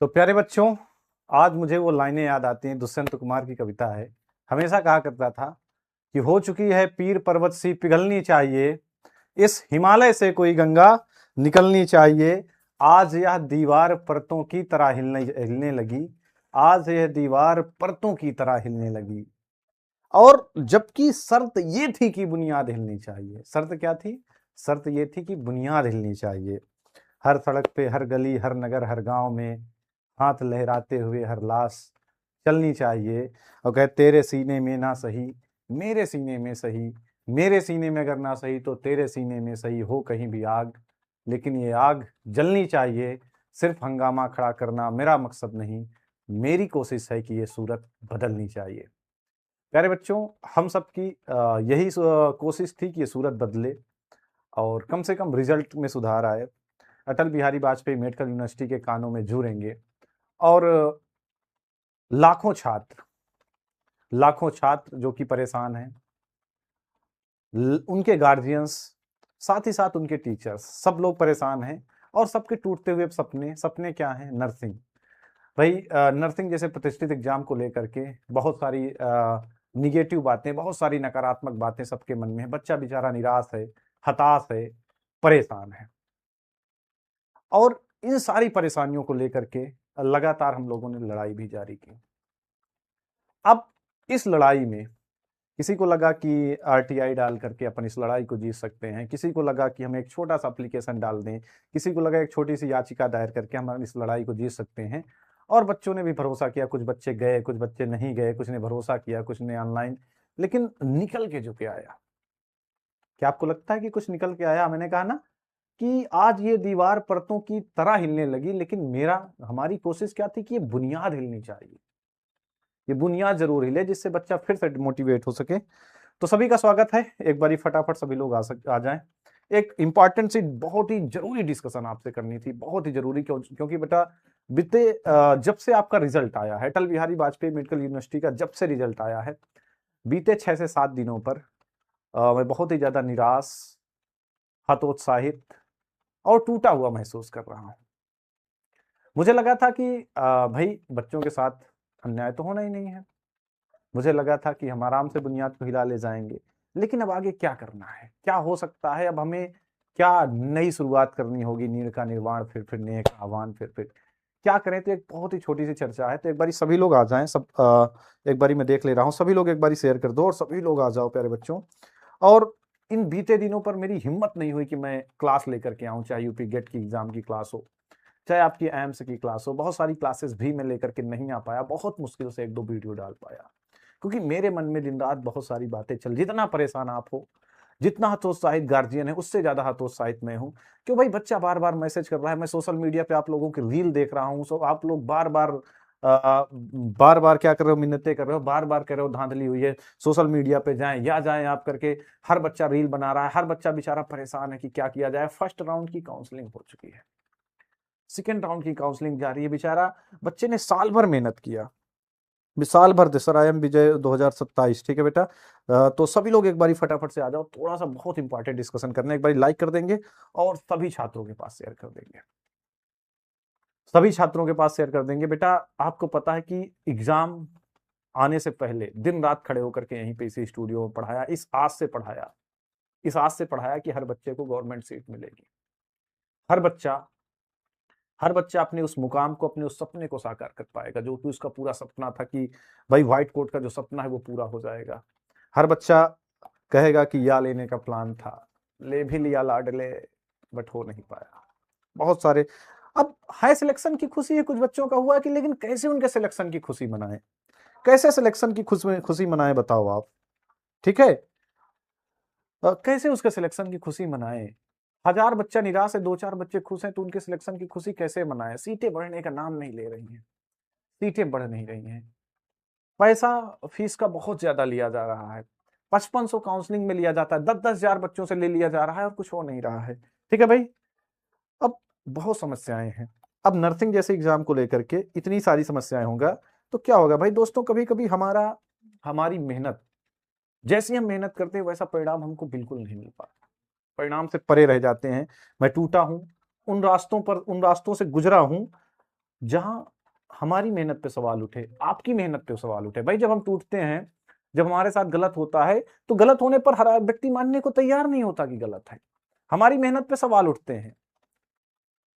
तो प्यारे बच्चों, आज मुझे वो लाइनें याद आती हैं। दुष्यंत कुमार की कविता है। हमेशा कहा करता था कि हो चुकी है पीर पर्वत सी पिघलनी चाहिए, इस हिमालय से कोई गंगा निकलनी चाहिए। आज यह दीवार परतों की तरह हिलने हिलने लगी, आज यह दीवार परतों की तरह हिलने लगी। और जबकि शर्त ये थी कि बुनियाद हिलनी चाहिए। शर्त क्या थी? शर्त ये थी कि बुनियाद हिलनी चाहिए। हर सड़क पे, हर गली, हर नगर, हर गांव में हाथ लहराते हुए हर लाश चलनी चाहिए। और कहे तेरे सीने में ना सही, मेरे सीने में सही, मेरे सीने में अगर ना सही तो तेरे सीने में सही, हो कहीं भी आग, लेकिन ये आग जलनी चाहिए। सिर्फ हंगामा खड़ा करना मेरा मकसद नहीं, मेरी कोशिश है कि ये सूरत बदलनी चाहिए। प्यारे बच्चों, हम सबकी यही कोशिश थी कि ये सूरत बदले और कम से कम रिजल्ट में सुधार आए। अटल बिहारी वाजपेयी मेडिकल यूनिवर्सिटी के कानों में जूरेंगे और लाखों छात्र, लाखों छात्र जो कि परेशान हैं, उनके गार्जियंस, साथ ही साथ उनके टीचर्स, सब लोग परेशान हैं। और सबके टूटते हुए सपने, सपने क्या हैं? नर्सिंग। भाई नर्सिंग जैसे प्रतिष्ठित एग्जाम को लेकर के बहुत सारी निगेटिव बातें, बहुत सारी नकारात्मक बातें सबके मन में है। बच्चा बेचारा निराश है, हताश है, परेशान है। और इन सारी परेशानियों को लेकर के लगातार हम लोगों ने लड़ाई भी जारी की। अब इस लड़ाई में किसी को लगा कि आरटीआई डाल करके अपन इस लड़ाई को जीत सकते हैं, किसी को लगा कि हम एक छोटा सा एप्लीकेशन डाल दें, किसी को लगा एक छोटी सी याचिका दायर करके हम इस लड़ाई को जीत सकते हैं। और बच्चों ने भी भरोसा किया। कुछ बच्चे गए, कुछ बच्चे नहीं गए, कुछ ने भरोसा किया, कुछ ने ऑनलाइन। लेकिन निकल के जो क्या आया, क्या आपको लगता है कि कुछ निकल के आया? मैंने कहा ना कि आज ये दीवार परतों की तरह हिलने लगी, लेकिन हमारी कोशिश क्या थी कि ये बुनियाद हिलनी चाहिए। ये बुनियाद जरूर हिले जिससे बच्चा फिर से मोटिवेट हो सके। तो सभी का स्वागत है। एक बारी फटाफट सभी लोग आ जाएं। एक इंपॉर्टेंट सी, बहुत ही जरूरी डिस्कशन आपसे करनी थी, बहुत ही जरूरी। क्योंकि बेटा बीते जब से आपका रिजल्ट आया है, अटल बिहारी वाजपेयी मेडिकल यूनिवर्सिटी का जब से रिजल्ट आया है, बीते 6 से 7 दिनों पर मैं बहुत ही ज्यादा निराश, हतोत्साहित और टूटा हुआ महसूस कर रहा हूं। मुझे लगा था कि भाई बच्चों के साथ अन्याय तो होना ही नहीं है। मुझे लगा था कि हम आराम से बुनियाद को हिला ले जाएंगे। लेकिन अब आगे क्या करना है, क्या हो सकता है? अब हमें क्या नई शुरुआत करनी होगी? नीड़ का निर्माण, फिर नए का आह्वान, फिर क्या करें? तो एक बहुत ही छोटी सी चर्चा है। तो एक बारी सभी लोग आ जाएं। सब एक बारी मैं देख ले रहा हूँ, सभी लोग एक बारी शेयर कर दो और सभी लोग आ जाओ प्यारे बच्चों। और इन बीते दिनों पर मेरी हिम्मत नहीं हुई कि मैं क्लास लेकर के आऊं, चाहे यूपी गेट की एग्जाम की क्लास हो, चाहे आपकी एम्स की क्लास हो। बहुत सारी क्लासेस भी मैं लेकर के नहीं आ पाया, बहुत मुश्किल से 1-2 वीडियो डाल पाया, क्योंकि मेरे मन में दिन रात बहुत सारी बातें चल। जितना परेशान आप हो, जितना हतोत्साहित गार्जियन है, उससे ज्यादा हतोत्साहित मैं हूं। क्यों भाई? बच्चा बार बार मैसेज कर रहा है, मैं सोशल मीडिया पे आप लोगों की रील देख रहा हूं, सो आप लोग बार बार क्या कर रहे हो? मिन्नतें कर रहे हो, बार बार कह रहे हो धांधली हुई है, सोशल मीडिया पे जाएं या जाएं आप करके। हर बच्चा रील बना रहा है, हर बच्चा बेचारा परेशान है कि क्या किया जाए। फर्स्ट राउंड की काउंसलिंग हो चुकी है, सेकेंड राउंड की काउंसलिंग जारी है। बेचारा बच्चे ने साल भर मेहनत किया, साल भर दे सर। आई एम विजय 2027। ठीक है बेटा। तो सभी लोग एक बारी फटाफट से आ जाओ, थोड़ा सा बहुत इंपॉर्टेंट डिस्कशन करना है। एक बारी लाइक कर देंगे और सभी छात्रों के पास शेयर कर देंगे, सभी छात्रों के पास शेयर कर देंगे। बेटा आपको पता है कि एग्जाम आने से पहले दिन रात खड़े होकर के यहीं पे इसी स्टूडियो में पढ़ाया, इस आस से पढ़ाया, इस आस से पढ़ाया कि हर बच्चे को गवर्नमेंट सीट मिलेगी। हर बच्चा, हर बच्चा अपने उस मुकाम को, अपने उस सपने को साकार कर पाएगा जो कि उसका पूरा सपना था कि भाई व्हाइट कोट का जो सपना है वो पूरा हो जाएगा। हर बच्चा कहेगा कि या लेने का प्लान था, ले भी लिया लाडले, बट हो नहीं पाया। बहुत सारे। अब हाई सिलेक्शन की खुशी है कुछ बच्चों का हुआ कि, लेकिन कैसे उनके सिलेक्शन की खुशी मनाएं? कैसे सिलेक्शन की खुशी मनाएं बताओ आप? ठीक है। कैसे उसके सिलेक्शन की खुशी मनाएं? 1000 बच्चा निराश है, 2-4 बच्चे खुश हैं, तो उनके सिलेक्शन की खुशी कैसे मनाएं? सीटें बढ़ने का नाम नहीं ले रही हैं, सीटें बढ़ नहीं रही हैं। पैसा फीस का बहुत ज्यादा लिया जा रहा है, 5500 काउंसलिंग में लिया जाता है, 10-10 हजार बच्चों से ले लिया जा रहा है और कुछ हो नहीं रहा है। ठीक है भाई। अब बहुत समस्याएं हैं। अब नर्सिंग जैसे एग्जाम को लेकर के इतनी सारी समस्याएं होगा तो क्या होगा भाई दोस्तों? कभी कभी हमारी मेहनत, जैसी हम मेहनत करते हैं वैसा परिणाम हमको बिल्कुल नहीं मिल पाता, परिणाम से परे रह जाते हैं। मैं टूटा हूं, उन रास्तों से गुजरा हूं जहां हमारी मेहनत पे सवाल उठे, आपकी मेहनत पे सवाल उठे। भाई जब हम टूटते हैं, जब हमारे साथ गलत होता है, तो गलत होने पर हर व्यक्ति मानने को तैयार नहीं होता कि गलत है। हमारी मेहनत पे सवाल उठते हैं,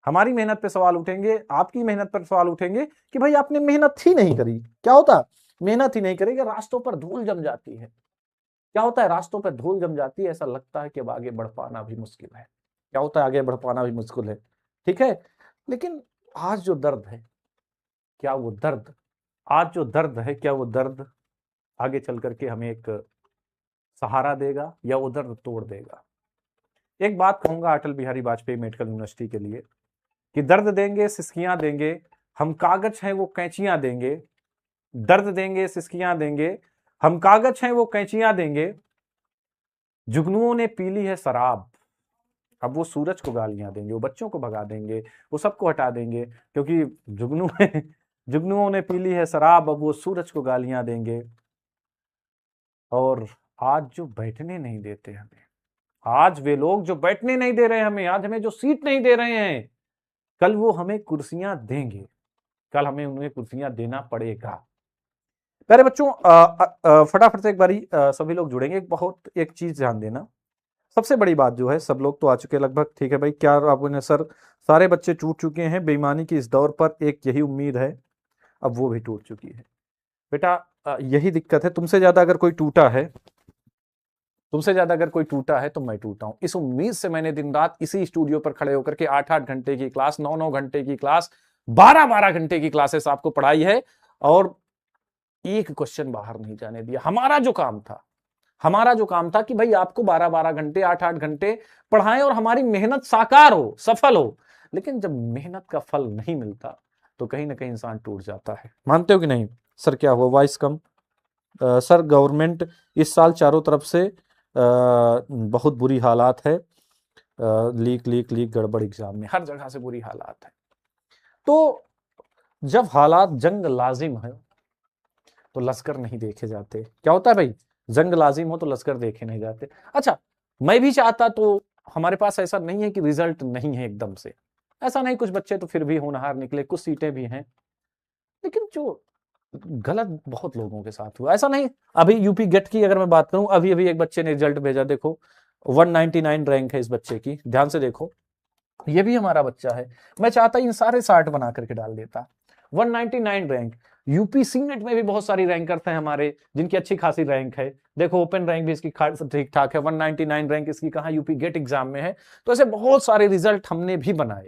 हमारी मेहनत पे सवाल उठेंगे, आपकी मेहनत पर सवाल उठेंगे कि भाई आपने मेहनत ही नहीं करी। क्या होता? मेहनत ही नहीं करेगी, रास्तों पर धूल जम जाती है। क्या होता है? रास्तों पर धूल जम जाती है, ऐसा लगता है कि अब आगे बढ़ पाना भी मुश्किल है। क्या होता है? आगे बढ़ पाना भी मुश्किल है। ठीक है, लेकिन आज जो दर्द है, क्या वो दर्द, आज जो दर्द है, क्या वो दर्द आगे चल करके हमें एक सहारा देगा या वो दर्द तोड़ देगा? एक बात कहूंगा अटल बिहारी वाजपेयी मेडिकल यूनिवर्सिटी के लिए, कि दर्द देंगे सिसकियां देंगे, हम कागज हैं वो कैंचियां देंगे। दर्द देंगे सिसकियां देंगे, हम कागज हैं वो कैंचियां देंगे। जुगनुओं ने पीली है शराब, अब वो सूरज को गालियां देंगे, वो बच्चों को भगा देंगे, वो सबको हटा देंगे, क्योंकि जुगनू जुगनुओं ने पीली है शराब, अब वो सूरज को गालियां देंगे। और आज जो बैठने नहीं देते हमें, आज वे लोग जो बैठने नहीं दे रहे हैं हमें, आज हमें जो सीट नहीं दे रहे हैं, कल वो हमें कुर्सियां देंगे, कल हमें उन्हें कुर्सियां देना पड़ेगा। प्यारे बच्चों, फटाफट से एक बारी सभी लोग जुड़ेंगे। एक चीज ध्यान देना, सबसे बड़ी बात जो है, सब लोग तो आ चुके हैं लगभग, ठीक है भाई। क्या आपने सर, सारे बच्चे टूट चुके हैं बेईमानी की इस दौर पर, एक यही उम्मीद है, अब वो भी टूट चुकी है। बेटा यही दिक्कत है, तुमसे ज्यादा अगर कोई टूटा है, तुमसे ज्यादा अगर कोई टूटा है तो मैं टूटा हूं। इस उम्मीद से मैंने दिन रात इसी स्टूडियो पर खड़े होकर के 8-8 घंटे की क्लास, 9-9 घंटे की क्लास, 12-12 घंटे की क्लासेस आपको पढ़ाई है, और एक क्वेश्चन बाहर नहीं जाने दिया। हमारा जो काम था, हमारा जो काम था कि भाई आपको 12-12 घंटे, 8-8 घंटे पढ़ाएं और हमारी मेहनत साकार हो, सफल हो। लेकिन जब मेहनत का फल नहीं मिलता तो कहीं ना कहीं इंसान टूट जाता है। मानते हो कि नहीं? सर क्या हुआ, वॉइस कम? सर गवर्नमेंट इस साल चारों तरफ से बहुत बुरी हालात है, लीक लीक लीक, गड़बड़ एग्जाम में, हर जगह से बुरी हालात है। तो जब हालात जंग लाजिम है तो लश्कर नहीं देखे जाते। क्या होता है भाई? जंग लाजिम हो तो लश्कर देखे नहीं जाते। अच्छा, मैं भी चाहता तो, हमारे पास ऐसा नहीं है कि रिजल्ट नहीं है एकदम से, ऐसा नहीं, कुछ बच्चे तो फिर भी होनहार निकले, कुछ सीटें भी हैं, लेकिन जो गलत बहुत लोगों के साथ हुआ, ऐसा नहीं। अभी यूपी गेट की अगर मैं बात करूं, अभी अभी एक बच्चे ने रिजल्ट भेजा, देखो 199 रैंक है इस बच्चे की, ध्यान से देखो, ये भी हमारा बच्चा है। मैं चाहता इन सारे 60 बना करके डाल देता। 199 रैंक। यूपी सीनेट में भी बहुत सारी रैंकर्स हैं हमारे, जिनकी अच्छी खासी रैंक है। देखो ओपन रैंक भी इसकी ठीक ठाक है, 199 रैंक इसकी कहां यूपी गेट एग्जाम में है। तो ऐसे बहुत सारे रिजल्ट हमने भी बनाए।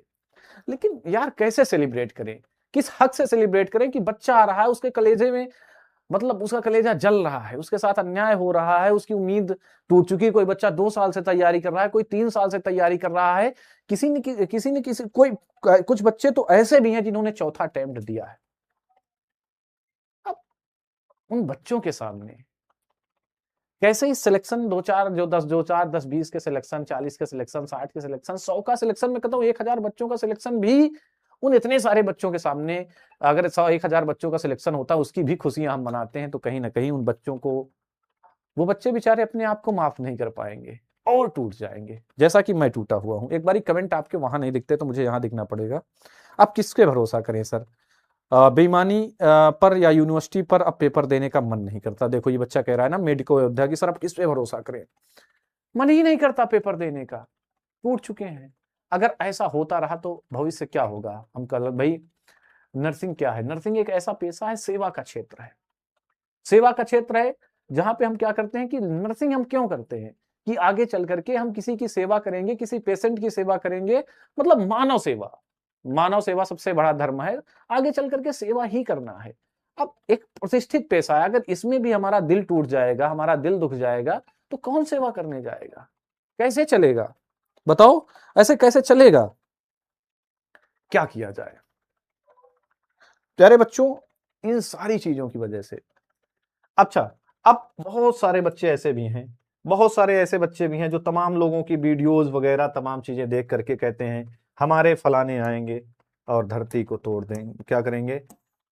लेकिन यार कैसे सेलिब्रेट करें, किस हक से सेलिब्रेट करें कि बच्चा आ रहा है, उसके कलेजे में, मतलब उसका कलेजा जल रहा है, उसके साथ अन्याय हो रहा है, उसकी उम्मीद टूट चुकी है। कोई बच्चा 2 साल से तैयारी कर रहा है, कोई 3 साल से तैयारी कर रहा है, किसी कोई, कुछ बच्चे तो ऐसे भी हैं जिन्होंने चौथा अटेम्प्ट दिया है। अब उन बच्चों के सामने कैसे ही सिलेक्शन, दो चार दस 20 के सिलेक्शन, 40 के सिलेक्शन, 60 के सिलेक्शन, 100 का सिलेक्शन, मैं कहता हूं 1000 बच्चों का सिलेक्शन भी उन इतने सारे बच्चों के सामने, अगर 100-1000 बच्चों का सिलेक्शन होता, उसकी भी खुशियां हम मनाते हैं, तो कहीं ना कहीं उन बच्चों को, वो बच्चे बेचारे अपने आप को माफ नहीं कर पाएंगे और टूट जाएंगे, जैसा कि मैं टूटा हुआ हूं। एक बारी कमेंट आपके वहां नहीं दिखते तो मुझे यहां दिखना पड़ेगा। आप किसके भरोसा करें सर? बेईमानी पर या यूनिवर्सिटी पर अब पेपर देने का मन नहीं करता। देखो ये बच्चा कह रहा है ना, मेडिको अयोध्या की, सर अब किस पे भरोसा करें, मन ही नहीं करता पेपर देने का, टूट चुके हैं। अगर ऐसा होता रहा तो भविष्य क्या होगा? हम कल भाई, नर्सिंग क्या है? नर्सिंग एक ऐसा पेशा है, सेवा का क्षेत्र है, सेवा का क्षेत्र है, जहां पे हम क्या करते हैं कि नर्सिंग हम क्यों करते हैं कि आगे चल करके हम किसी की सेवा करेंगे, किसी पेशेंट की सेवा करेंगे, मतलब मानव सेवा। मानव सेवा सबसे बड़ा धर्म है, आगे चल करके सेवा ही करना है। अब एक प्रतिष्ठित पेशा है, अगर इसमें भी हमारा दिल टूट जाएगा, हमारा दिल दुख जाएगा, तो कौन सेवा करने जाएगा? कैसे चलेगा? बताओ, ऐसे कैसे चलेगा? क्या किया जाए? प्यारे बच्चों, इन सारी चीजों की वजह से, अच्छा, अब बहुत सारे बच्चे ऐसे भी हैं, बहुत सारे ऐसे बच्चे भी हैं जो तमाम लोगों की वीडियोस वगैरह तमाम चीजें देख करके कहते हैं हमारे फलाने आएंगे और धरती को तोड़ देंगे, क्या करेंगे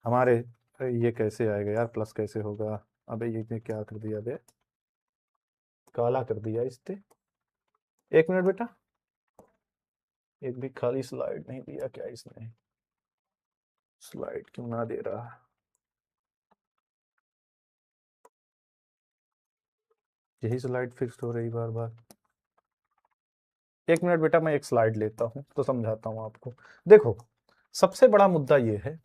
हमारे। ये कैसे आएगा यार, प्लस कैसे होगा? अबे ये क्या कर दिया बे, काला कर दिया इसने। एक मिनट बेटा, एक भी खाली स्लाइड नहीं दिया क्या इसने? स्लाइड क्यों ना दे रहा है, यही स्लाइड फिक्स हो रही बार बार। एक मिनट बेटा, मैं एक स्लाइड लेता हूं तो समझाता हूं आपको। देखो, सबसे बड़ा मुद्दा ये है,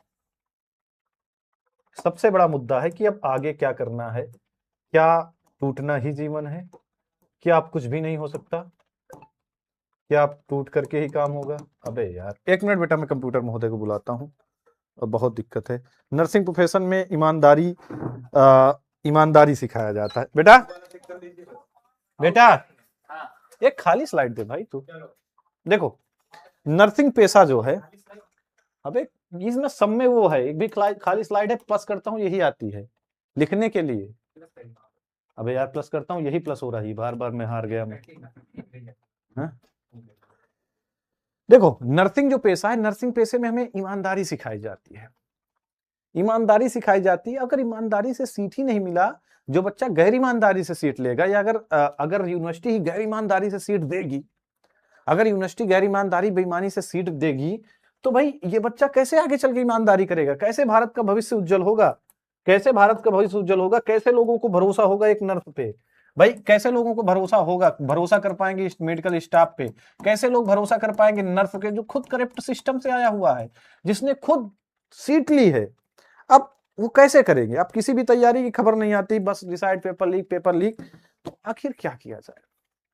सबसे बड़ा मुद्दा है कि अब आगे क्या करना है। क्या टूटना ही जीवन है? क्या आप कुछ भी नहीं हो सकता? क्या आप टूट करके ही काम होगा? अबे यार, एक मिनट बेटा, मैं कंप्यूटर महोदय को बुलाता हूँ। अब बहुत दिक्कत है। नर्सिंग प्रोफेशन में ईमानदारी सिखाया जाता है बेटा। बेटा एक खाली स्लाइड दे भाई तू। देखो, नर्सिंग पेशा जो है, अबे इसमें सब में वो है, एक भी खाली स्लाइड है, प्लस करता हूँ यही आती है लिखने के लिए। अबे यार प्लस करता हूँ यही प्लस हो रही, बार बार मैं हार गया मैं। हाँ? देखो, नर्सिंग जो पेशा है, नर्सिंग पेशे में हमें ईमानदारी सिखाई जाती है। ईमानदारी सिखाई जाती है। अगर ईमानदारी से सीट ही नहीं मिला, जो बच्चा गैर ईमानदारी से सीट लेगा, या अगर यूनिवर्सिटी ही गैर ईमानदारी से सीट देगी, अगर यूनिवर्सिटी गैर ईमानदारी बेईमानी से सीट देगी, तो भाई ये बच्चा कैसे आगे चल के ईमानदारी करेगा? कैसे भारत का भविष्य उज्जवल होगा? कैसे भारत का भविष्य उज्जवल होगा? कैसे लोगों को भरोसा होगा एक नर्स पे? भाई कैसे लोगों को भरोसा होगा, भरोसा कर पाएंगे मेडिकल स्टाफ पे? कैसे लोग भरोसा कर पाएंगे नर्स के, जो खुद करप्ट सिस्टम से आया हुआ है, जिसने खुद सीट ली है? अब वो कैसे करेंगे? अब किसी भी तैयारी की खबर नहीं आती, बस डिसाइड पेपर लीक, तो आखिर क्या किया जाए?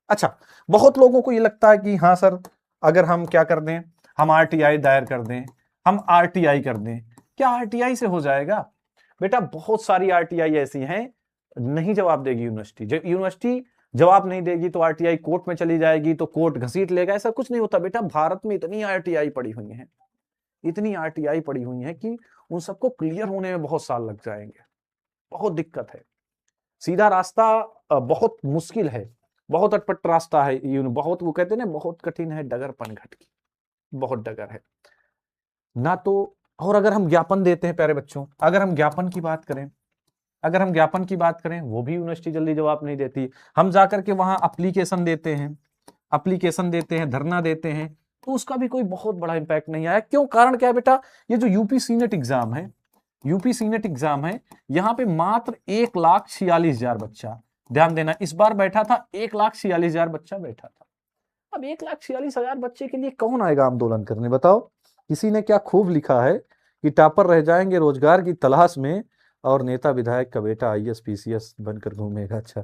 अच्छा, बहुत लोगों को ये लगता है कि हाँ सर, अगर हम क्या कर दें, हम आरटीआई दायर कर दें, हम आरटीआई कर दें, क्या आरटीआई से हो जाएगा? बेटा बहुत सारी आरटीआई ऐसी हैं, नहीं जवाब देगी यूनिवर्सिटी। जब यूनिवर्सिटी जवाब नहीं देगी तो आरटीआई कोर्ट में चली जाएगी, तो कोर्ट घसीट लेगा। ऐसा कुछ नहीं होता बेटा। भारत में इतनी आरटीआई पड़ी हुई है, इतनी आरटीआई पड़ी हुई है कि उन सबको क्लियर होने में बहुत साल लग जाएंगे। बहुत दिक्कत है। सीधा रास्ता बहुत मुश्किल है, बहुत अटपट रास्ता है। बहुत, वो कहते हैं ना, बहुत कठिन है डगर पनघट की, बहुत डगर है ना। तो और अगर हम ज्ञापन देते हैं प्यारे बच्चों, अगर हम ज्ञापन की बात करें, अगर हम ज्ञापन की बात करें, वो भी यूनिवर्सिटी जल्दी जवाब नहीं देती। हम जाकर के वहां एप्लीकेशन देते हैं, एप्लीकेशन देते हैं, धरना देते हैं, तो उसका भी कोई बहुत बड़ा इंपैक्ट नहीं आया। क्यों? कारण क्या है बेटा? ये जो यूपी सीनेट एग्जाम है, यूपी सीनेट एग्जाम है, यहाँ पे मात्र 1,46,000 बच्चा, ध्यान देना, इस बार बैठा था 1,46,000 बच्चा बैठा था। अब 1,46,000 बच्चे के लिए कौन आएगा आंदोलन करने, बताओ? किसी ने क्या खूब लिखा है कि टॉपर रह जाएंगे रोजगार की तलाश में, और नेता विधायक का बेटा आईएएस पीसीएस बनकर घूमेगा। अच्छा,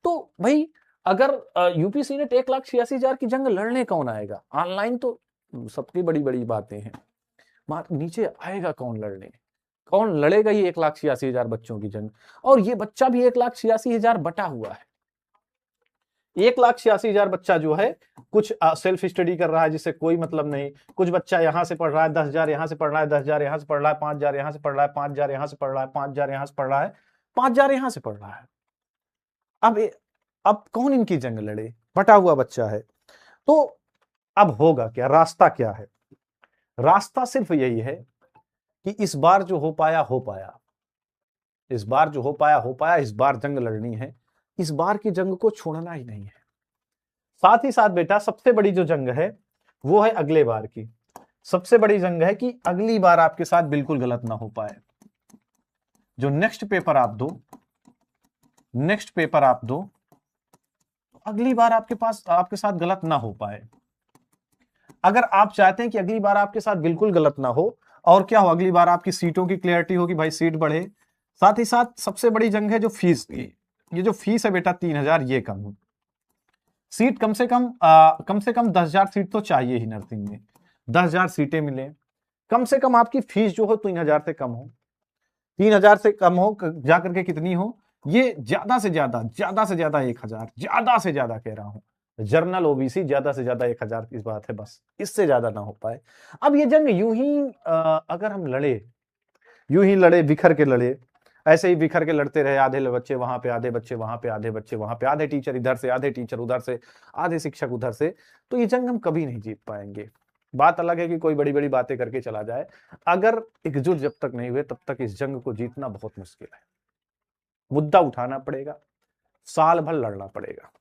तो भाई अगर यूपी सीनेट 1,86,000 की जंग लड़ने कौन आएगा? ऑनलाइन तो सबकी बड़ी बड़ी बातें हैं, नीचे आएगा कौन लड़ने? कौन लड़ेगा ये 1,86,000 बच्चों की जंग? और ये बच्चा भी 1,86,000 बटा हुआ है। 1,86,000 बच्चा जो है, कुछ सेल्फ स्टडी कर रहा है जिससे कोई मतलब नहीं, कुछ बच्चा यहां से पढ़ रहा है, 10,000 यहां से पढ़ रहा है, 10,000 यहां से पढ़ रहा है, 5,000 यहां से पढ़ रहा है, 5,000 यहां से पढ़ रहा है, 5,000 यहां से पढ़ रहा है, 5,000 यहां से पढ़ रहा है। अब अब कौन इनकी जंग लड़े? बटा हुआ बच्चा है। तो अब होगा क्या? रास्ता क्या है? रास्ता सिर्फ यही है कि इस बार जो हो पाया हो पाया, इस बार जो हो पाया हो पाया, इस बार जंग लड़नी है, इस बार की जंग को छोड़ना ही नहीं है। साथ ही साथ बेटा सबसे बड़ी जो जंग है वो है अगले बार की। सबसे बड़ी जंग है कि अगली बार आपके साथ बिल्कुल गलत ना हो पाए। जो नेक्स्ट पेपर आप दो, नेक्स्ट पेपर आप दो, अगली बार आपके साथ गलत ना हो पाए। अगर आप चाहते हैं कि अगली बार आपके साथ बिल्कुल गलत ना हो, और क्या हो, अगली बार आपकी सीटों की क्लियरिटी हो कि भाई सीट बढ़े, साथ ही साथ सबसे बड़ी जंग है जो फीस की। ये जो फीस है बेटा 3,000, ये कम हो। सीट कम से कम 10,000 सीट तो चाहिए ही नर्सिंग में, 10,000 सीटें मिले। कम से कम आपकी फीस जो हो 3,000 से कम हो, 3,000 से कम हो जाकर के कितनी हो, ये ज्यादा से ज्यादा 1,000, ज्यादा से ज्यादा कह रहा हूं, जर्नल ओबीसी ज्यादा से ज्यादा 1,000 की बात है, बस इससे ज्यादा ना हो पाए। अब ये जंग यूं ही अगर हम लड़े, यूं ही लड़े, बिखर के लड़े, ऐसे ही बिखर के लड़ते रहे, आधे बच्चे वहां पे, आधे बच्चे वहां पे, आधे बच्चे वहां पे, आधे टीचर इधर से, आधे टीचर उधर से, आधे शिक्षक उधर से, तो ये जंग हम कभी नहीं जीत पाएंगे। बात अलग है कि कोई बड़ी बड़ी बातें करके चला जाए, अगर एकजुट जब तक नहीं हुए तब तक इस जंग को जीतना बहुत मुश्किल है। मुद्दा उठाना पड़ेगा, साल भर लड़ना पड़ेगा।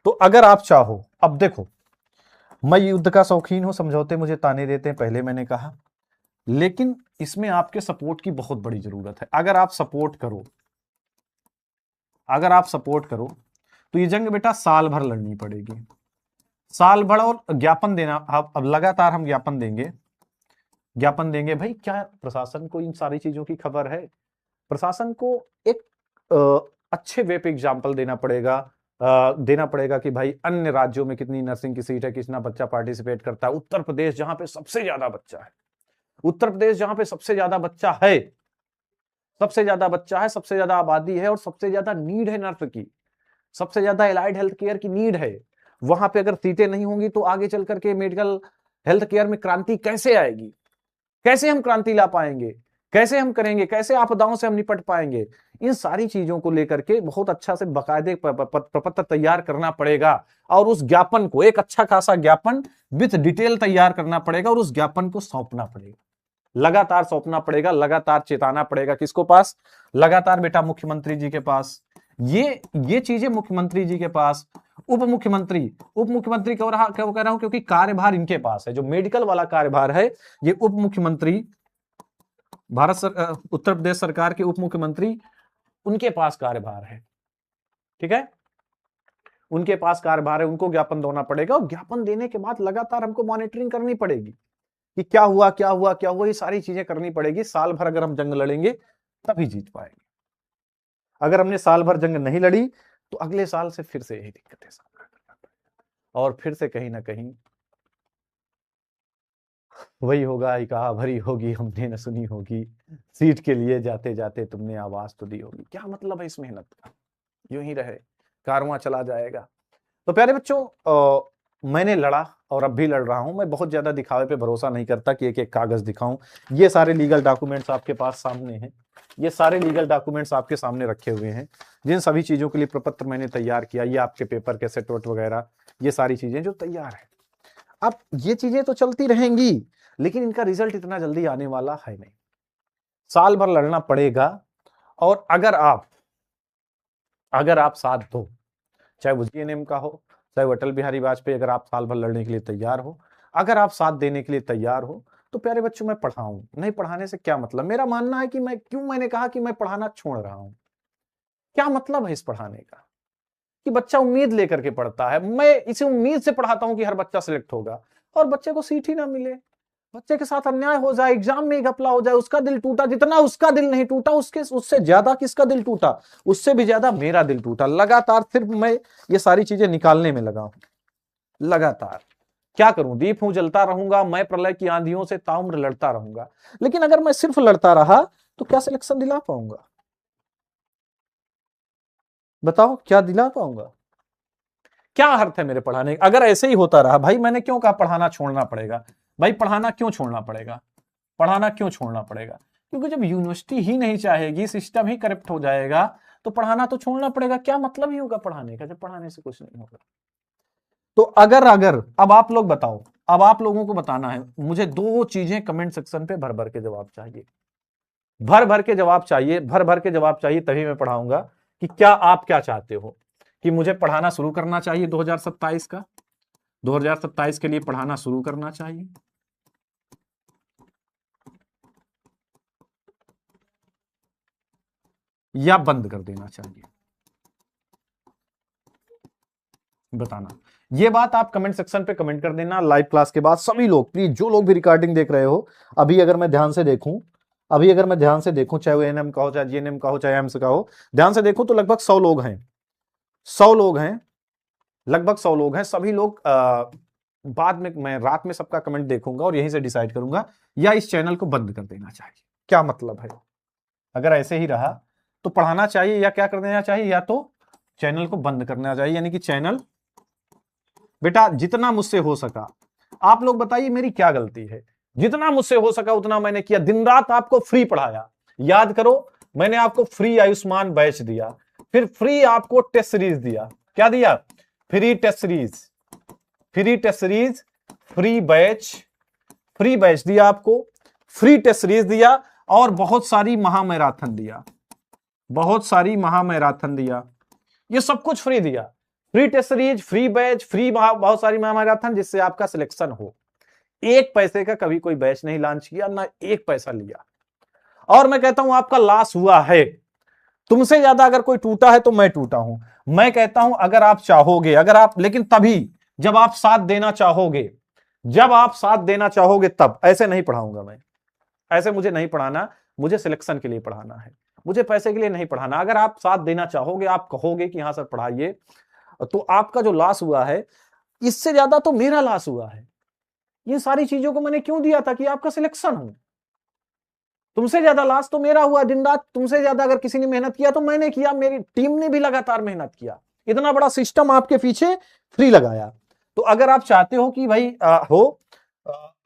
तो अगर आप चाहो, अब देखो, मैं युद्ध का शौकीन हूं, समझौते मुझे ताने देते हैं, पहले मैंने कहा, लेकिन इसमें आपके सपोर्ट की बहुत बड़ी जरूरत है। अगर आप सपोर्ट करो तो ये जंग बेटा साल भर लड़नी पड़ेगी, साल भर। और ज्ञापन देना, अब लगातार हम ज्ञापन देंगे भाई। क्या प्रशासन को इन सारी चीजों की खबर है? प्रशासन को एक अच्छे वे पे एग्जाम्पल देना पड़ेगा कि भाई अन्य राज्यों में कितनी नर्सिंग की सीट है, कितना बच्चा पार्टिसिपेट करता है। उत्तर प्रदेश जहां पे सबसे ज्यादा बच्चा है, सबसे ज्यादा आबादी है और सबसे ज्यादा नीड है नर्स की, सबसे ज्यादा एलाइड हेल्थ केयर की नीड है, वहां पे अगर सीटें नहीं होंगी तो आगे चल करके मेडिकल हेल्थ केयर में क्रांति कैसे आएगी? कैसे हम क्रांति ला पाएंगे? कैसे हम करेंगे? कैसे आपदाओं से हम निपट पाएंगे? इन सारी चीजों को लेकर के बहुत अच्छा से बाकायदे प्रपत्र तैयार करना पड़ेगा और उस ज्ञापन को, एक अच्छा खासा ज्ञापन विथ डिटेल तैयार करना पड़ेगा और उस ज्ञापन को सौंपना पड़ेगा, लगातार सौंपना पड़ेगा, लगातार चेताना पड़ेगा। किसको पास? लगातार बेटा मुख्यमंत्री जी के पास। ये चीजें मुख्यमंत्री जी के पास। उप मुख्यमंत्री क्यों कह रहा हूं? क्योंकि कार्यभार इनके पास है, जो मेडिकल वाला कार्यभार है ये उप मुख्यमंत्री, उत्तर प्रदेश सरकार के उप मुख्यमंत्री, उनके पास कार्यभार है। ठीक है, उनके पास कार्यभार है, उनको ज्ञापन देना पड़ेगा और ज्ञापन देने के बाद लगातार हमको मॉनिटरिंग करनी पड़ेगी कि क्या हुआ, ये सारी चीजें करनी पड़ेगी। साल भर अगर हम जंग लड़ेंगे तभी जीत पाएंगे। अगर हमने साल भर जंग नहीं लड़ी तो अगले साल से फिर से यही दिक्कतें सामना करना पड़ेगा और फिर से कहीं ना कहीं वही होगा, कहा भरी होगी हमने न सुनी होगी, सीट के लिए जाते जाते तुमने आवाज तो दी होगी। क्या मतलब है इस मेहनत का? यूं ही रहे, कारवां चला जाएगा। तो प्यारे बच्चों, मैंने लड़ा और अब भी लड़ रहा हूं। मैं बहुत ज्यादा दिखावे पे भरोसा नहीं करता कि एक एक कागज दिखाऊं। ये सारे लीगल डॉक्यूमेंट्स आपके पास सामने हैं, ये सारे लीगल डॉक्यूमेंट्स आपके सामने रखे हुए हैं, जिन सभी चीजों के लिए प्रपत्र मैंने तैयार किया। ये आपके पेपर के सेट वगैरह, ये सारी चीजें जो तैयार है। अब ये चीजें तो चलती रहेंगी, लेकिन इनका रिजल्ट इतना जल्दी आने वाला है नहीं। साल भर लड़ना पड़ेगा। और अगर आप साथ दो, चाहे वो जीएनएम का हो, चाहे वो अटल बिहारी वाजपेयी, अगर आप साल भर लड़ने के लिए तैयार हो, अगर आप साथ देने के लिए तैयार हो, तो प्यारे बच्चों मैं पढ़ाऊं। नहीं पढ़ाने से क्या मतलब? मेरा मानना है कि मैंने कहा कि मैं पढ़ाना छोड़ रहा हूं। क्या मतलब है इस पढ़ाने का? कि बच्चा उम्मीद लेकर के पढ़ता है। मैं इसे उम्मीद से पढ़ाता हूं कि हर बच्चा सिलेक्ट होगा और बच्चे को सीट ही ना मिले, बच्चे के साथ अन्याय हो जाए, एग्जाम में घपला हो जाए, उसका दिल टूटा। जितना उसका दिल नहीं टूटा, उससे ज्यादा किसका दिल टूटा? उससे भी ज्यादा मेरा दिल टूटा। लगातार सिर्फ मैं ये सारी चीजें निकालने में लगा हूं। लगातार क्या करूं? दीप हूं, जलता रहूंगा मैं, प्रलय की आंधियों से ताउम्र लड़ता रहूंगा। लेकिन अगर मैं सिर्फ लड़ता रहा तो क्या सिलेक्शन दिला पाऊंगा? बताओ, क्या दिला पाऊंगा? क्या अर्थ है मेरे पढ़ाने का? अगर ऐसे ही होता रहा, भाई मैंने क्यों कहा पढ़ाना छोड़ना पड़ेगा? भाई पढ़ाना क्यों छोड़ना पड़ेगा? क्योंकि जब यूनिवर्सिटी ही नहीं चाहेगी, सिस्टम ही करप्ट हो जाएगा, तो पढ़ाना तो छोड़ना पड़ेगा। क्या मतलब ही होगा पढ़ाने का जब पढ़ाने से कुछ नहीं होगा? तो अगर अब आप लोग बताओ, अब आप लोगों को बताना है। मुझे दो चीजें कमेंट सेक्शन पे भर भर के जवाब चाहिए, भर भर के जवाब चाहिए, तभी मैं पढ़ाऊंगा। कि क्या आप क्या चाहते हो? कि मुझे पढ़ाना शुरू करना चाहिए 2027 का, 2027 के लिए पढ़ाना शुरू करना चाहिए, या बंद कर देना चाहिए? बताना। ये बात आप कमेंट सेक्शन पे कमेंट कर देना। लाइव क्लास के बाद सभी लोग प्लीज, जो लोग भी रिकॉर्डिंग देख रहे हो, अभी अगर मैं ध्यान से देखूं, चाहे वो एनएम का हो, चाहे जीएनएम का हो, चाहे एम्स का हो, ध्यान से देखूं तो लगभग 100 लोग हैं, 100 लोग हैं, लगभग 100 लोग हैं। सभी लोग बाद में, मैं रात में सबका कमेंट देखूंगा और यहीं से डिसाइड करूंगा या इस चैनल को बंद कर देना चाहिए। क्या मतलब है? अगर ऐसे ही रहा तो पढ़ाना चाहिए या क्या कर देना चाहिए? या तो चैनल को बंद करना चाहिए। यानी कि चैनल, बेटा जितना मुझसे हो सका, आप लोग बताइए मेरी क्या गलती है? जितना मुझसे हो सका उतना मैंने किया। दिन रात आपको फ्री पढ़ाया। याद करो, मैंने आपको फ्री आयुष्मान बैच दिया, फिर फ्री आपको टेस्ट सीरीज दिया। क्या दिया? Free test series, free batch दिया आपको, फ्री टेस्ट सीरीज दिया और बहुत सारी महामैराथन दिया, ये सब कुछ फ्री दिया। Free test series, free batch, free बहुत सारी महामैराथन, जिससे आपका सिलेक्शन हो। एक पैसे का कभी कोई बैच नहीं लॉन्च किया, ना एक पैसा लिया। और मैं कहता हूं आपका लॉस हुआ है। तुमसे ज्यादा अगर कोई टूटा है तो मैं टूटा हूं। मैं कहता हूं अगर आप चाहोगे, अगर आप, लेकिन तभी जब आप साथ देना चाहोगे, जब आप साथ देना चाहोगे तब। ऐसे नहीं पढ़ाऊंगा मैं, ऐसे मुझे नहीं पढ़ाना। मुझे सिलेक्शन के लिए पढ़ाना है, मुझे पैसे के लिए नहीं पढ़ाना। अगर आप साथ देना चाहोगे, आप कहोगे कि हाँ सर पढ़ाइए, तो आपका जो लॉस हुआ है, इससे ज्यादा तो मेरा लॉस हुआ है। ये सारी चीजों को मैंने क्यों दिया था कि आपका सिलेक्शन हो। तुमसे ज्यादा लॉस तो मेरा हुआ। दिन रात तुमसे ज्यादा अगर किसी ने मेहनत किया तो मैंने किया, मेरी टीम ने भी लगातार मेहनत किया, इतना बड़ा सिस्टम आपके पीछे फ्री लगाया। तो अगर आप चाहते हो कि भाई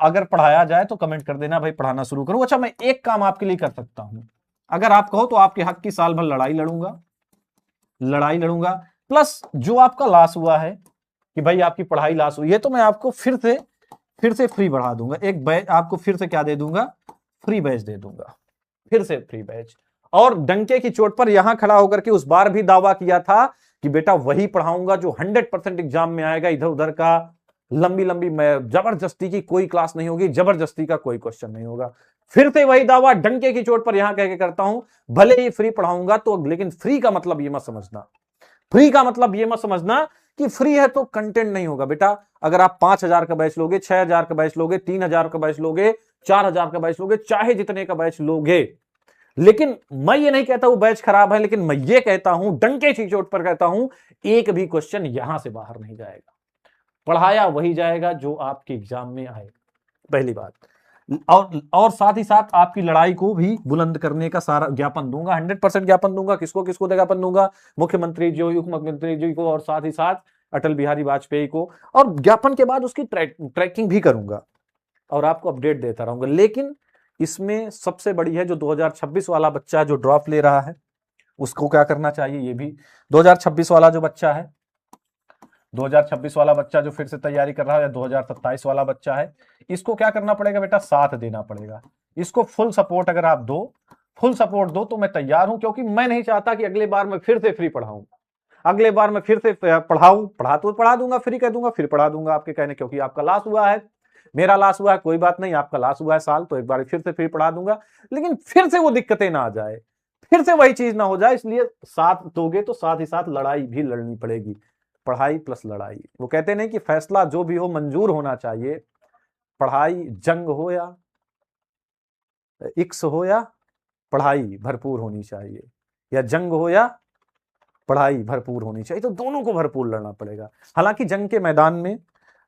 अगर पढ़ाया जाए तो कमेंट कर देना भाई पढ़ाना शुरू करूं। अच्छा, मैं एक काम आपके लिए कर सकता हूं, अगर आप कहो तो आपके हक की साल भर लड़ाई लड़ूंगा, लड़ाई लड़ूंगा। प्लस जो आपका लॉस हुआ है कि भाई आपकी पढ़ाई लॉस हुई है, तो मैं आपको फिर से फ्री बढ़ा दूंगा। एक बैच आपको फिर से क्या दे दूंगा, फ्री बैच दे दूंगा, फिर से फ्री बैच। और डंके की चोट पर यहां खड़ा होकर के उस बार भी दावा किया था कि बेटा वही पढ़ाऊंगा जो 100% एग्जाम में आएगा, इधर उधर का लंबी लंबी जबरदस्ती की कोई क्लास नहीं होगी, जबरदस्ती का कोई क्वेश्चन नहीं होगा। फिर से वही दावा डंके की चोट पर यहां कह के करता हूं, भले ही फ्री पढ़ाऊंगा तो, लेकिन फ्री का मतलब ये मत समझना, फ्री का मतलब ये मत समझना कि फ्री है तो कंटेंट नहीं होगा। बेटा अगर आप 5,000 का बैच लोगे, 6,000 का बैच लोगे, 3,000 का बैच लोगे, 4,000 का बैच लोगे, चाहे जितने का बैच लोगे, लेकिन मैं ये नहीं कहता वो बैच खराब है, लेकिन मैं ये कहता हूं, डंके की चोट पर कहता हूं, एक भी क्वेश्चन यहां से बाहर नहीं जाएगा। पढ़ाया वही जाएगा जो आपके एग्जाम में आए, पहली बात। और साथ ही साथ आपकी लड़ाई को भी बुलंद करने का सारा ज्ञापन दूंगा, 100% ज्ञापन दूंगा। किसको किसको ज्ञापन दूंगा, मुख्यमंत्री जी, उप मुख्यमंत्री जी को, और साथ ही साथ अटल बिहारी वाजपेयी को। और ज्ञापन के बाद उसकी ट्रैकिंग भी करूंगा और आपको अपडेट देता रहूंगा। लेकिन इसमें सबसे बड़ी है जो 2026 वाला बच्चा जो ड्रॉप ले रहा है, उसको क्या करना चाहिए, ये भी 2026 वाला जो बच्चा है, 2026 वाला बच्चा जो फिर से तैयारी कर रहा है, या 2027 वाला बच्चा है, इसको क्या करना पड़ेगा बेटा, साथ देना पड़ेगा। इसको फुल सपोर्ट अगर आप दो, फुल सपोर्ट दो, तो मैं तैयार हूं। क्योंकि मैं नहीं चाहता कि अगले बार मैं फिर से फ्री पढ़ाऊं, अगले बार मैं फिर से पढ़ाऊं। पढ़ा दूंगा, फ्री कह दूंगा, फिर पढ़ा दूंगा आपके कहने, क्योंकि आपका लॉस हुआ है, मेरा लॉस हुआ है, कोई बात नहीं, आपका लॉस हुआ है साल, तो एक बार फिर से फ्री पढ़ा दूंगा। लेकिन फिर से वो दिक्कतें ना आ जाए, फिर से वही चीज ना हो जाए, इसलिए साथ दोगे तो साथ ही साथ लड़ाई भी लड़नी पड़ेगी। पढ़ाई प्लस लड़ाई, वो कहते नहीं कि फैसला जो भी हो मंजूर होना चाहिए। पढ़ाई जंग हो या इक्स हो, या पढ़ाई भरपूर होनी चाहिए, या जंग हो या पढ़ाई भरपूर होनी चाहिए, तो दोनों को भरपूर लड़ना पड़ेगा। हालांकि जंग के मैदान में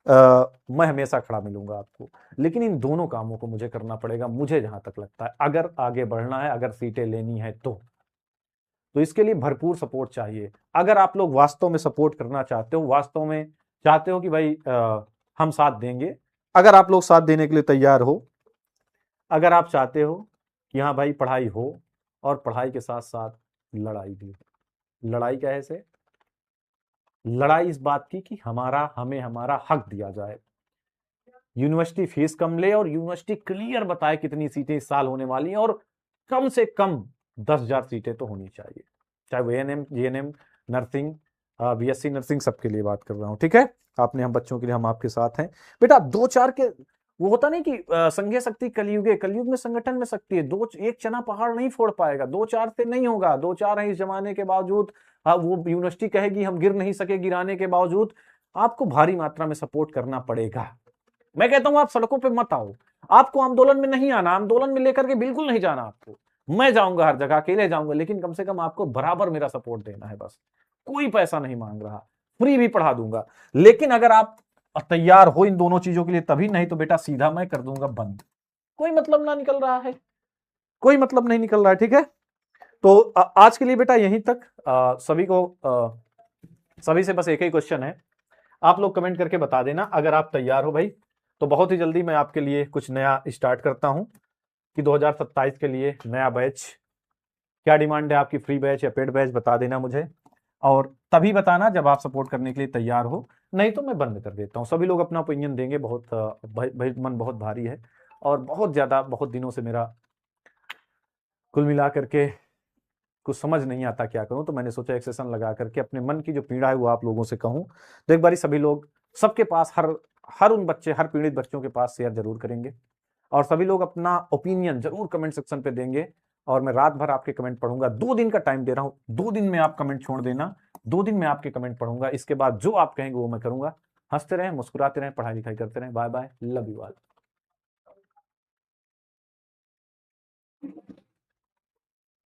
मैं हमेशा खड़ा मिलूंगा आपको, लेकिन इन दोनों कामों को मुझे करना पड़ेगा, मुझे जहां तक लगता है, अगर आगे बढ़ना है, अगर सीटें लेनी है तो इसके लिए भरपूर सपोर्ट चाहिए। अगर आप लोग वास्तव में सपोर्ट करना चाहते हो, वास्तव में चाहते हो कि भाई हम साथ देंगे, अगर आप लोग साथ देने के लिए तैयार हो, अगर आप चाहते हो कि हाँ भाई पढ़ाई हो और पढ़ाई के साथ साथ लड़ाई भी हो। लड़ाई कैसे, लड़ाई इस बात की कि हमें हमारा हक दिया जाए, यूनिवर्सिटी फीस कम ले और यूनिवर्सिटी क्लियर बताए कितनी सीटें इस साल होने वाली हैं, और कम से कम 10,000 सीटें तो होनी चाहिए, चाहे वो ANM, GNM, nursing, BSc nursing, सबके लिए बात कर रहा हूं। ठीक है, आपने हम बच्चों के लिए, हम आपके साथ हैं बेटा। 2-4 के वो होता नहीं कि संघे शक्ति कलयुगे, कलयुग में संगठन में शक्ति है। एक चना पहाड़ नहीं फोड़ पाएगा, 2-4 से नहीं होगा। 2-4 है इस जमाने के बावजूद, वो यूनिवर्सिटी कहेगी हम गिर नहीं सके, गिराने के बावजूद आपको भारी मात्रा में सपोर्ट करना पड़ेगा। मैं कहता हूं आप सड़कों पे मत आओ, आपको आंदोलन में नहीं आना, आंदोलन में लेकर के बिल्कुल नहीं जाना आपको। मैं जाऊंगा हर जगह, अकेले जाऊंगा, लेकिन कम से कम आपको बराबर मेरा सपोर्ट देना है बस। कोई पैसा नहीं मांग रहा, फ्री भी पढ़ा दूंगा। लेकिन अगर आप तैयार हो इन दोनों चीजों के लिए तभी, नहीं तो बेटा सीधा मैं कर दूंगा बंद। कोई मतलब ना निकल रहा है, कोई मतलब नहीं निकल रहा है। ठीक है, तो आज के लिए बेटा यहीं तक। सभी से बस एक ही क्वेश्चन है, आप लोग कमेंट करके बता देना अगर आप तैयार हो भाई, तो बहुत ही जल्दी मैं आपके लिए कुछ नया स्टार्ट करता हूं कि 2027 के लिए नया बैच। क्या डिमांड है आपकी, फ्री बैच या पेड बैच, बता देना मुझे, और तभी बताना जब आप सपोर्ट करने के लिए तैयार हो, नहीं तो मैं बंद कर देता हूं। सभी लोग अपना ओपिनियन देंगे, बहुत मन बहुत भारी है, और बहुत ज्यादा, बहुत दिनों से मेरा कुल मिला करके कुछ समझ नहीं आता क्या करूं, तो मैंने सोचा एक सेशन लगा करके अपने मन की जो पीड़ा है वो आप लोगों से कहूं। तो एक बारी सभी लोग, सबके पास हर उन बच्चे, हर पीड़ित बच्चों के पास शेयर जरूर करेंगे और सभी लोग अपना ओपिनियन जरूर कमेंट सेक्शन पे देंगे और मैं रात भर आपके कमेंट पढ़ूंगा। 2 दिन का टाइम दे रहा हूं, 2 दिन में आप कमेंट छोड़ देना, 2 दिन में आपके कमेंट पढ़ूंगा। इसके बाद जो आप कहेंगे वो मैं करूंगा। हंसते रहें, मुस्कुराते रहें, पढ़ाई लिखाई करते रहें। Bye bye, love you all.